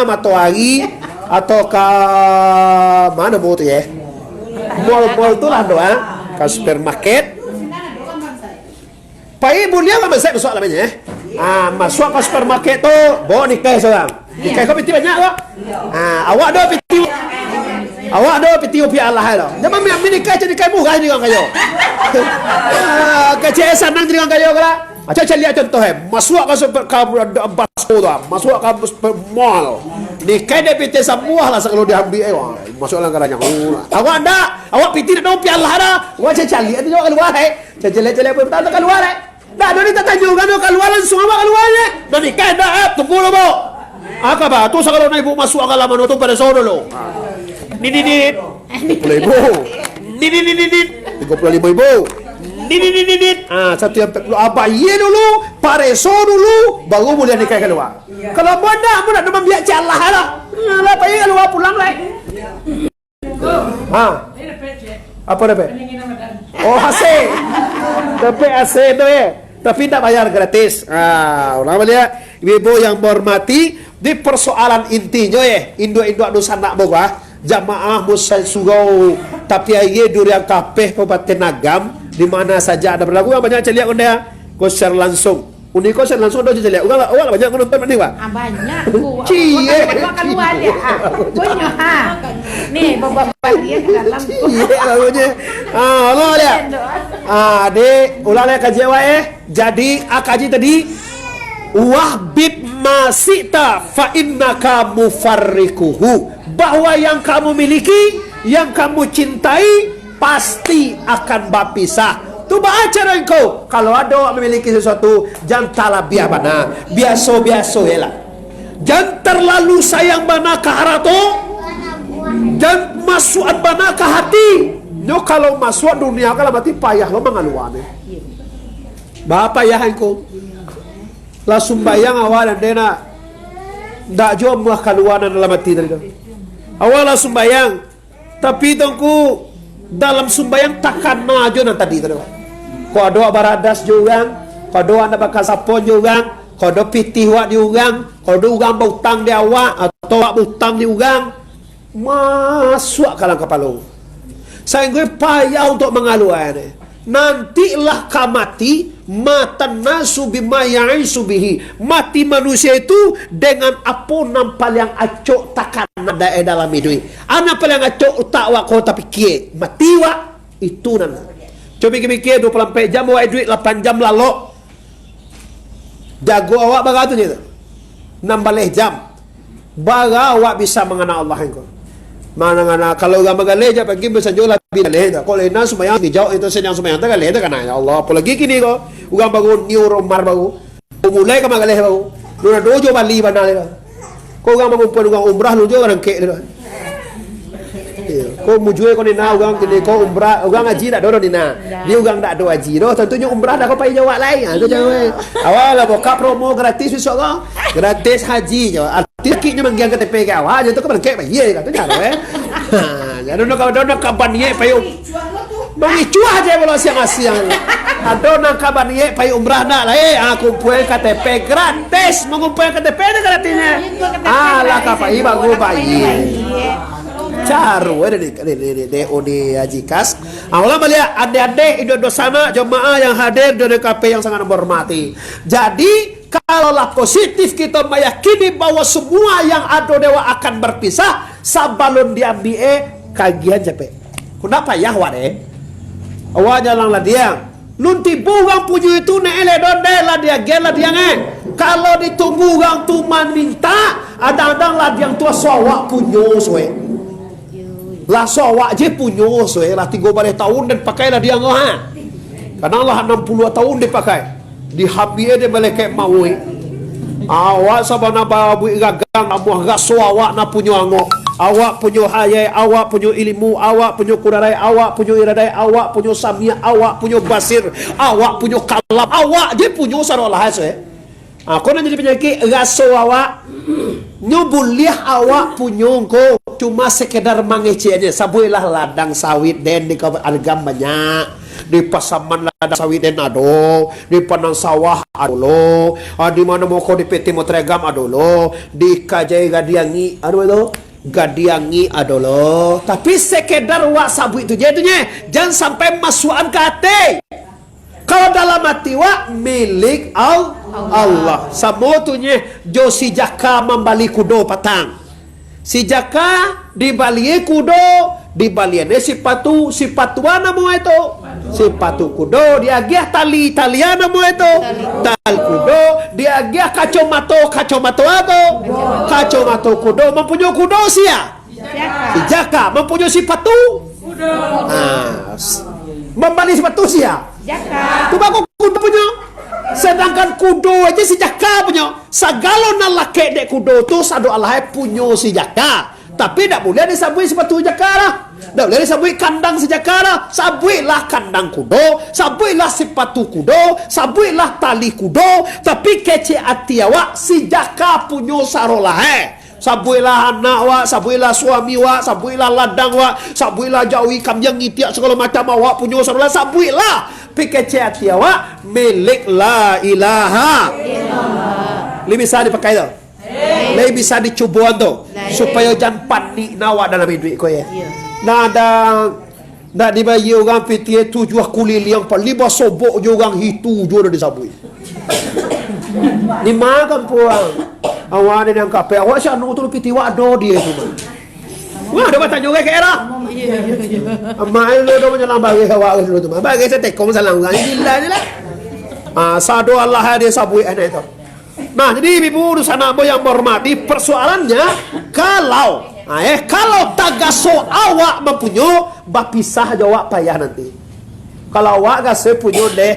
matahari atau ke mana mau tu ya? Mall tu lah doa ke supermarket. Pai bulia apa saya masuk namanya? Masuk ke supermarket tu, bawa nikah seorang. Nikah kau piti banyak tak? Awak dah piti. Awak dah piti upi Allah lo. Jangan ambil nikah jadi nikah murah ni orang kayo. Kecil senang jadi orang kayo kala. Macam lihat contoh masuk ke basko tu, masuk ke mall. Nikah dia piti semua lah kalau dia ambil masuk lang kalanya. Awak dah, awak piti dah upi Allah dah. Awak cari ada juga keluar Celek-celek pun tak keluar Dah ni tak tajuk kan keluar langsung awak keluarnya. Dah nikah dah tunggu lo bo. Apa ba? Tu kalau nak ibu masuk ke dalam tu pada sore dulu. Ni. 30,000. Ni. 35,000. Ni. Satu yang 40 abah ye dulu, pareso dulu, baru boleh nikah keluar. Kalau bodoh pun nak demam biak Allah lah. Lah payah keluar pulang lah. Apa dapat? Oh hasil. Dapat hasil tu ya. Tapi tak bayar gratis. Orang lihat ibu yang berhormati di persoalan intinya ya. Induk-induk dosa nak bawa jamaah musal surau tapi aye durian kapeh Kabupaten Agam di mana saja ada berlaku yang banyak celiak unda ko share langsung. Uni ko share langsung do celiak. Orang banyak nonton ni Pak. Banyak. Cie. Keluar dia. Punya Ni bapak dia ke dalam. Lagunya. Allah dia. Dek, ulang kaji awak Jadi kaji tadi wahbib masita fa innaka mufarrikuhu. Bahwa yang kamu miliki, yang kamu cintai pasti akan berpisah. Tu cara engkau. Kalau ada orang memiliki sesuatu, jangan talabiah bana. Biasa-biasa lah. Jangan terlalu sayang bana ke harato. Jangan masuk bana ke hati. No kalau masuk dunia kalau mati payah lo mengaluan. Bapa ya engkau. La sumbayang awal dan dena. Ndak jauh muah kaluanan dalam hati tadi. Awal la sumbayang. Tapi tongku dalam sumbayang takkan aja nan tadi tadi. Ko ada baradas juga, ko ada anda bakal sapon juga, ko ada pitih wak di urang, ko ada urang berutang di awak atau wak berutang di urang. Masuk kalang kepala. Saya payah untuk mengaluan. Nantilah kamati matanasu bima ya'isu bihi. Mati manusia itu dengan apa nampal yang acok takkan ada dalam hidup. Ana paling acok tak wak kau tapi kie. Mati wak itu nana. Coba fikir 24 jam awak duit 8 jam lalu. Jago awak bagatu je tu. 16 jam. Baga awak bisa mengenal Allah engkau. Mana kalau orang magaleh je pagi bersanjung lebih leh dah. Kalau ina sembahyang dijauh itu sedang sembahyang tak leh dah kan ya Allah. Apalagi kini kau orang baru new romar baru. Mulai ke magaleh baru. Lu nak dojo Bali bandar dah. Kau orang mengumpul orang umrah lu jo orang kek dah. Kau mujue kau nina orang kini kau umrah orang haji tak dorong nina. Dia orang tak do haji doh. Tentunya umrah dah kau payah jawab lain. Tu jangan. Awal lah buka promo gratis besok kau. Gratis haji je. Tikitnya menggiang KTP ke awak je tu kau berkek bayi katanya jadi nak kaban ye payu mengicuah aja kalau siang-siang ada nak kaban ye payu umrah nak lah kumpul KTP gratis mengumpul KTP ada gratisnya lah kapai bagus bayi caru de haji kas. Allah melihat adik-adik itu sana jemaah yang hadir dari KP yang sangat berhormati. Jadi kalaulah positif kita meyakini bahwa semua yang ada dewa akan berpisah sabalun diambil kagian capek. Kenapa ya wade? Awak jalan lah dia. Lunti buang puju itu neele donde lah dia gela dia Kalau ditunggu orang tu minta, ada-ada lah yang tua sawak punyo soe. Lah sawak je punyo soe lah 30 tahun dan pakailah dia Karena lah 60 tahun dipakai. Dihabis dia melekek maui. Awak sabana babu gagang amuh gaso awak na punyo angok. Awak punyo hayai, awak punyo ilmu, awak punyo kudarai, awak punyo iradai, awak punyo samia, awak punyo basir, awak punyo kalam, awak je punyo sarolah soe. Kau nak jadi penyakit gaso awak. Nyubuliah awak punyo ko cuma sekedar mangece aja. Sabuilah ladang sawit den di Agam banyak. di pasaman ladang sawit den ado, di panang sawah ado lo, di mana mau kau di PT Motregam ado lo, di Kajai Gadiangi ado lo, Gadiangi ado lo. Tapi sekedar wak sabu itu jadinya jangan sampai masukan ke hati. Kalau dalam hati wak milik Allah. Samotunya jo si jaka membali kudo patang. Si jaka dibaliye kudo, dibaliane si patuana mo itu. Si patu kudo diagiah taliana mo itu. Tal kudo diagiah kacomato kudo mempunyai kudo sia. Si jaka mempunyai si patu. Membali si patu sia. Jaka. Tu baku kudo punya. Sedangkan kudo aja si jaka punya. Sagalo na laki dek kudo tu sadu Allah punya si jaka. Tapi tak boleh disabui sepatu jaka lah. Tak boleh disabui kandang si jaka lah. Sabuilah kandang kudo, sabuilah sepatu kudo, sabuilah tali kudo. Tapi kece hati awak si jaka punya sarolah Sabuilah anak wak, sabuilah suami wak, sabuilah ladang wak, sabuilah jawi kamjang ngitiak segala macam awak punya sarolah, sabuilah. Pikir hati awak milik la ilaha illallah. Lebih bisa dipakai tu. Lebih bisa dicuba tu supaya jangan panik nawak dalam hidup kau ya. Nak dibayi orang piti tujuh kulit yang paling sobok juga orang hitu juga disabui. Ni makan puang. Awak ni yang kape awak syanu tu piti wak do dia tu. Wah, ada batang juga ke era. Amai lo do menyelam bagi awak lo tu. Bagi saya tekong salang kan gila je lah. Sado Allah dia sabui anak itu. Nah, jadi ibu urusan apa yang menghormati persoalannya kalau tagaso awak mempunyai bapisah jawab payah nanti. Kalau awak gak punya deh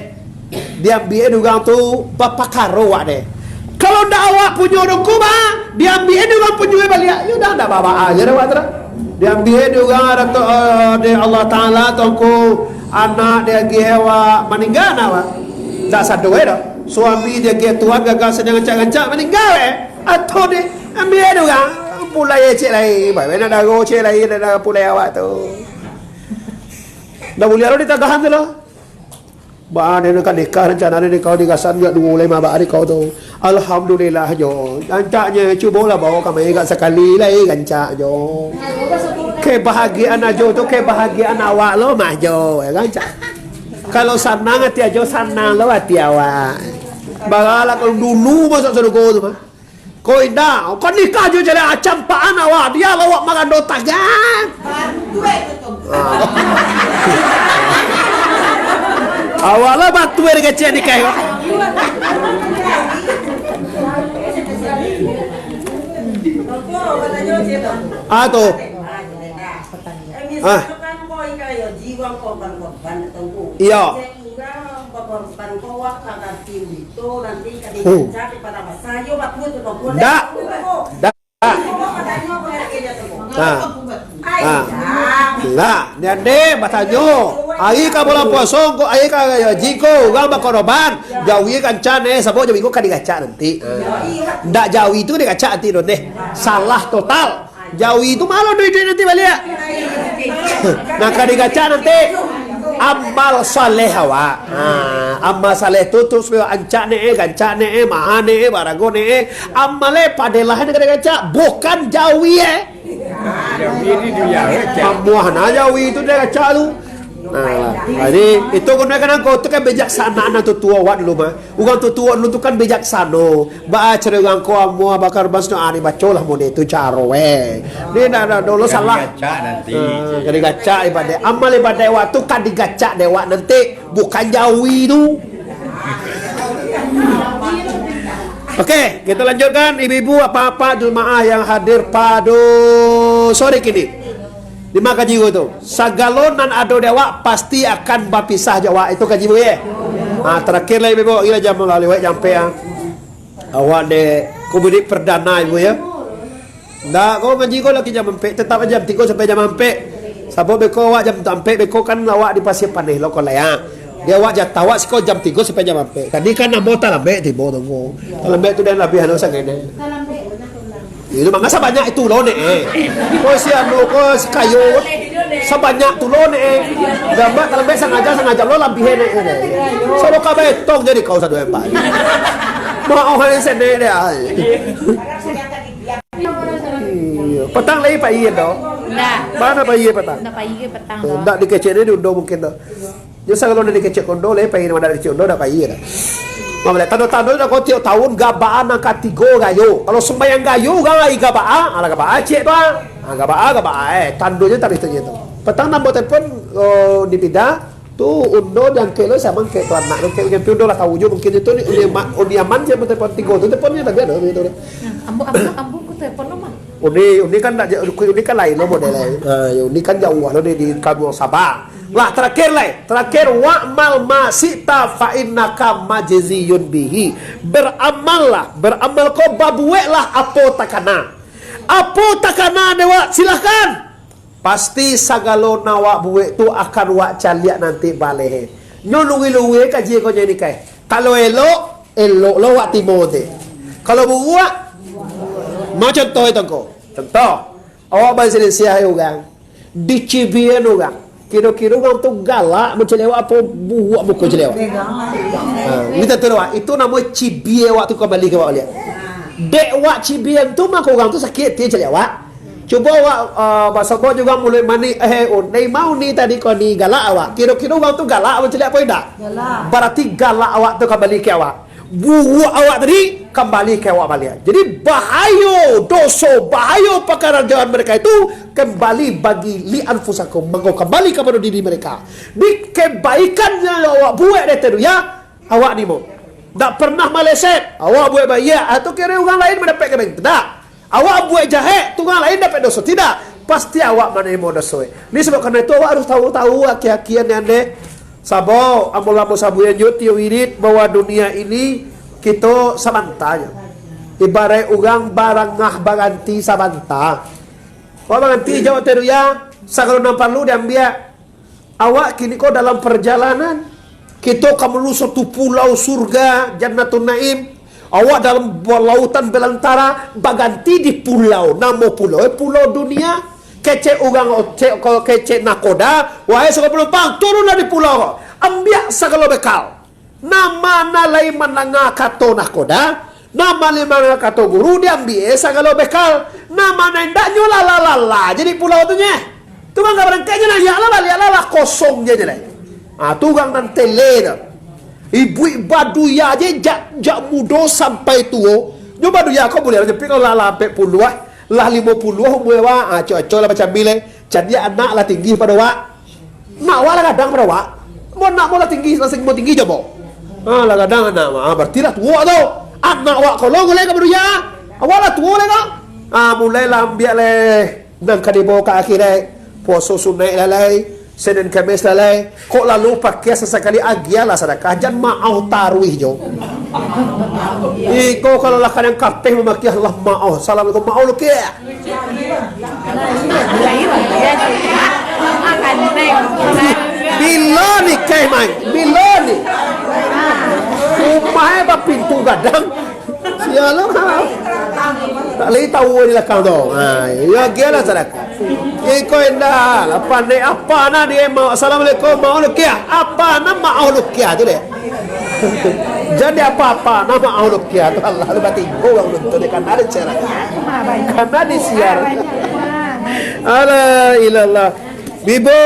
diambil juga tu bapak karo awak deh. Kalau ndak awak punya dokumen diambil juga punya balik. Ya udah ndak bawa aja dah awak terus. Diambil juga ada Allah Taala tongku anak dia gewa meninggal awak. Tak satu dah. Suami dia ge tuan gagal sedang gancak-gancak meninggal atau dia ambil juga pulai cek lain. Baik nak dago cek lain dah pulai awak tu. Dah boleh lo ditagahan tu lo. Ba dia nak nikah rencana dia kau digasan juga 25 hari kau tu. Alhamdulillah jo. Gancaknya cubalah bawa kami kat sekali lagi gancak jo. Kebahagiaan ajo tu kebahagiaan awak lo mah jo gancak. Kalau senang hati aja senang lo hati awak. Bagalah kalau dulu masuk surga tu mah. Kau indah, kau nikah aja jadi acampaan awak. Dia awak makan dota kan. Awak lah batu yang kecil nikah. Tu. Iya. Nah, nyande batanyo. Ai ka bola puasong ko ai ka jiko gang bakoroban. Jawi kancane sabo jawi ko kadigaca nanti. Ndak jawi itu digaca nanti deh. Salah total. Jawi itu malu duit nanti balik. Nah kadigaca nanti amal saleh awak. Amal saleh tu terus ancak gancak mahane barago amale padelah kadigaca bukan jawi Jawi ni dia. Pamuahna jawi itu dia gaca tu. Jadi itu gunakan kau tu kan bijaksana anak tu tua awak dulu mah. Ugang tu tua dulu tu kan bijaksana. Ba cara ugang kau amua bakar basno ani bacolah mode tu caro Ni dah dulu salah. Gaca nanti. Jadi gaca ibadah. Amal ibadah waktu kan digaca dewa nanti bukan jawi tu. Okey, kita lanjutkan ibu-ibu apa-apa jemaah yang hadir pada sore kini. Lima kaji tu. Sagalonan ado dewa pasti akan berpisah Jawa. Itu kaji bu ya. Terakhir lah ibu ila jam melalui sampai awak de kubudi perdana ibu ya. Ndak kau ngaji kau lagi jam 4 tetap jam 3 sampai jam 4. Sabo beko awak jam 4 beko kan awak di pasir paneh lo kau layak. Dia awak jatah awak siko jam 3 sampai jam 4. Tadi kan nak bota lambe tibo tunggu. Lambe tu dan lebih anu sangat. Itu mangga banyak itu loh kau si anu kau si kayu sebanyak tu lo gambar kalau biasa sengaja lo lebih enak solo kabe tong jadi kau satu empat mau orang sene dia petang lagi pak iya dong mana pak iya petang tak dikecek dia diundo mungkin dah jasa kalau dia dikecek kondo lagi pak iya mana dikecek kondo dah pak iya dah Mamale tando-tando dah kau tiap tahun gabaan angkat 3 gayo. Kalau sembahyang gayo gak gabaa, ala gabaa cek doang. Gabaa tandonya tadi tu. Petang nambah telefon dipindah tu undo yang kelo sama ke tu anak ke yang undo lah tahu je mungkin itu undi aman je telefon 3 tu telefonnya tak ada gitu. Ambu ku telepon lo mah. Undi kan tak undi kan lain lo model lain. Undi kan jauh lo di Kampung Sabah. Lah terakhir wa'mal ma sita fa innaka majziyun bihi. Beramal kau babuek lah apa takana dewa silahkan. Pasti sagalo nawak buek tu akan wak caliak nanti balik. Nyolungi kaji kau jadi kai. Kalau elok lo wak timote. Kalau buat mau contoh itu kau. Contoh awak bahasa Indonesia orang dicibian orang. Kira-kira orang tu galak mencelewa apa buat buku celewa. Kita tahu itu namanya cibie waktu kembali ke awak lihat. Dek wak cibie tu mak orang tu sakit dia celewa. Cuba awak bahasa kau juga mulai mani ni mau ni tadi kau ni galak awak. Kira-kira orang tu galak mencelewa apa tidak? Berarti galak awak tu kembali ke awak. Buat awak tadi kembali ke awak balik. Jadi bahaya perkara jalan mereka itu kembali bagi li anfusakum, mengkau kembali kepada diri mereka. Di kebaikan yang awak buat itu ya, awak ni mau tak pernah meleset. Awak buat baik atau kira orang lain mendapat kebaikan tidak. Awak buat jahat, orang lain dapat dosa tidak. Pasti awak mana mau dosa. Ini sebab kerana itu awak harus tahu aki-akian yang deh. Sabo, amul sabu yang yuti wirid bahwa dunia ini kita samantanya. Ibarat orang barangah baganti samanta. Kalau baganti jauh teru ya, sakalo nampak lu diambil. Awak kini kau dalam perjalanan. Kita akan menuju satu pulau surga, Jannatun Naim. Awak dalam lautan belantara, baganti di pulau. Nama pulau dunia. Kecek orang kecek nakoda, wahai segala penumpang turunlah di pulau, ambil segala bekal. Nama nalai menengah kato nakoda, nama lima kato guru diambil segala bekal. Nama nendak nyola lalala. Jadi pulau tu nya, tu kan kabar kayaknya nah ya lala kosong je lah. Tu kan nanti leda. Ibu baduya je jak mudo sampai tua. Nyo baduya kau boleh jadi kalau lala sampai puluh lah 50 umur cocok lah macam bila jadi anak lah tinggi pada wak mak wak lah kadang pada wak mau lah tinggi mau tinggi je bo lah kadang anak berarti lah tua tu anak wak kalau boleh ke beruya awak lah tua lah kau mulai lah ambil leh nang kadibo ke akhirnya puasa sunai lalai Senin Kamis lalai kok lalu pakai sesekali agia lah sedekah jangan mau taruih jo iko kalau lah kadang kapeh memaki Allah mau assalamualaikum mau lu kia bila ni kai mai bila ni rumah apa pintu gadang sialah tak lagi tahu ni lah kau tu ya dia lah sedekah iko indah apa na dia mau assalamualaikum mau lu kia apa na mau lu kia tu deh jadi apa-apa nama Allah kia tu Allah lebih tinggi orang nonton dia kan ada cara karena disiar ala ilallah bibo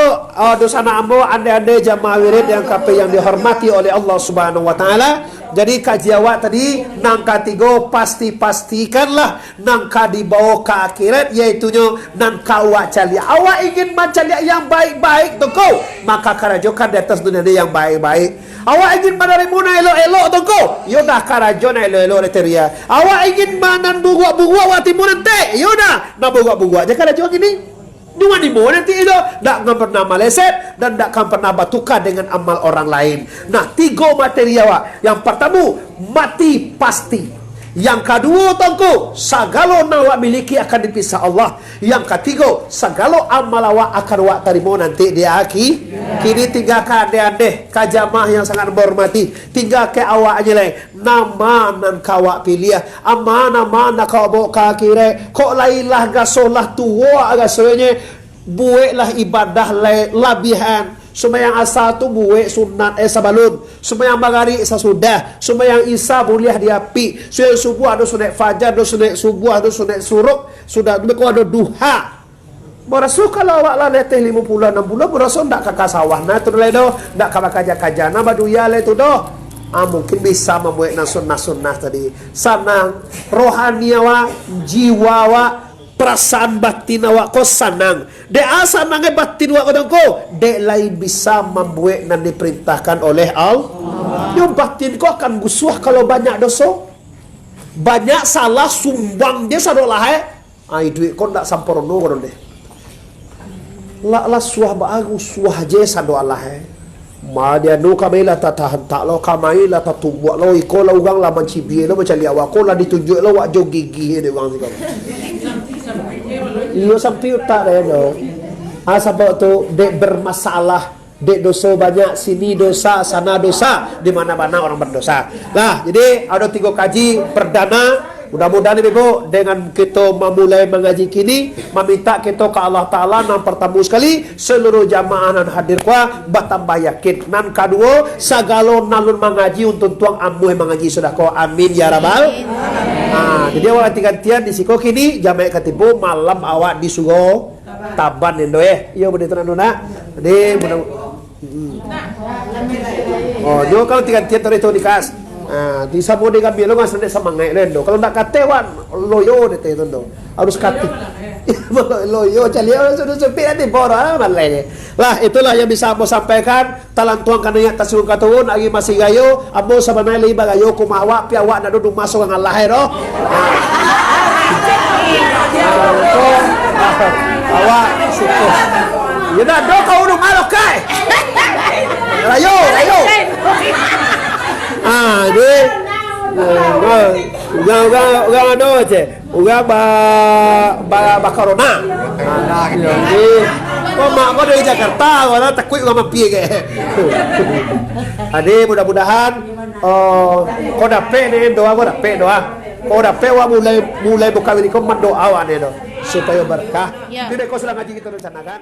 dosa ambo ande-ande jamaah wirid yang kape yang dihormati oleh Allah Subhanahu wa taala. Jadi kaji awak tadi nangka 3 pastikanlah nangka dibawa ke akhirat yaitu nangka awak cali awak ingin mencari yang baik-baik toko maka karajokan di atas dunia yang baik-baik. Awak ingin menerimuna elok-elok toko yaudah karajon elok-elok leteria. Awak ingin menanbuak-buak waktu mu nanti yaudah nak buak-buak je karajon ini. Cuma di mana nanti itu tak akan pernah meleset dan tak akan pernah bertukar dengan amal orang lain. Nah 3 materi awak. Yang pertama mati pasti. Yang kedua tongko sagalo awak miliki akan dipisah Allah. Yang ketiga sagalo amal awak akan awak terima nanti di akhir. Kini tinggal ke ande-ande kajamah yang sangat berhormati. Tinggal ke awak aja lah. Nama nan kawak pilih. Mana kau bawa ke akhirnya. Kok lailah gasolah tua gasolnya. bueklah ibadah labihan. Sembahyang asar tu buek sunat sabalun. Sembahyang magari sesudah. Sembahyang isya boleh diapi. Sembahyang subuh ada sunat fajar, ada sunat subuh, ada sunat suruk, sudah ada duha. Berasul kalau awak lah letih 50 60 berasul ndak kakak sawah nah tu le doh, ndak kakak kaja-kaja nah baduya le tu doh. Mungkin bisa membuat sunnah tadi. Sanang rohani awak, jiwa awak, perasaan batin awak ko sanang. De sanang batin awak ko de lain bisa membuat dan diperintahkan oleh Allah. Yang batin ko akan gusuh kalau banyak dosa. Banyak salah sumbang dia sadolah ai duit ko ndak sampurno ko deh. La suah bagus suah je sadolah ma dia no kamela tatahan tak lo kamaila tatubuak lo iko la ugang la mancibi lo macam liawak ko la ditunjuk lo wak jo gigi de ugang sikam. Iyo sampai tak ada no. Sebab tu dek bermasalah, dek dosa banyak sini dosa, sana dosa, di mana-mana orang berdosa. Lah, jadi ada 3 kaji perdana. Mudah-mudahan ibu dengan kita memulai mengaji kini meminta kita ke Allah Ta'ala yang pertama sekali seluruh jamaah dan hadir kuah bertambah yakin nan kedua segala nalun mengaji untuk tuang amuh mengaji sudah kau amin ya rabbal. Jadi awak ganti-gantian di siko kini jamaah ketipu malam awak di sugo taban endo iya bener tenan nak jadi mudah dia kalau ganti-gantian tadi itu dikas. Di sabu dengan bilang nggak sedih semangat lendo. Kalau nak katewan loyo deh itu do. Harus kati. Loyo cali orang sudah sepi nanti bora malai. Lah itulah yang bisa aku sampaikan. Talantuang karena yang tasung katuun lagi masih gayo. Abo sebenarnya lebih gayo kumawa piawak nak duduk masuk dengan lahir oh. Awak sikus. Yaudah do kau duduk malok kai. Rayo. Dia ugang ano je ugang ba corona jadi mak ko dari Jakarta wala takut ugang mapi ke ade mudah-mudahan ko dapat ni doa ko dapat wa mulai buka wili ko mendoa wane do supaya berkah tidak ko sedang ngaji kita rencanakan.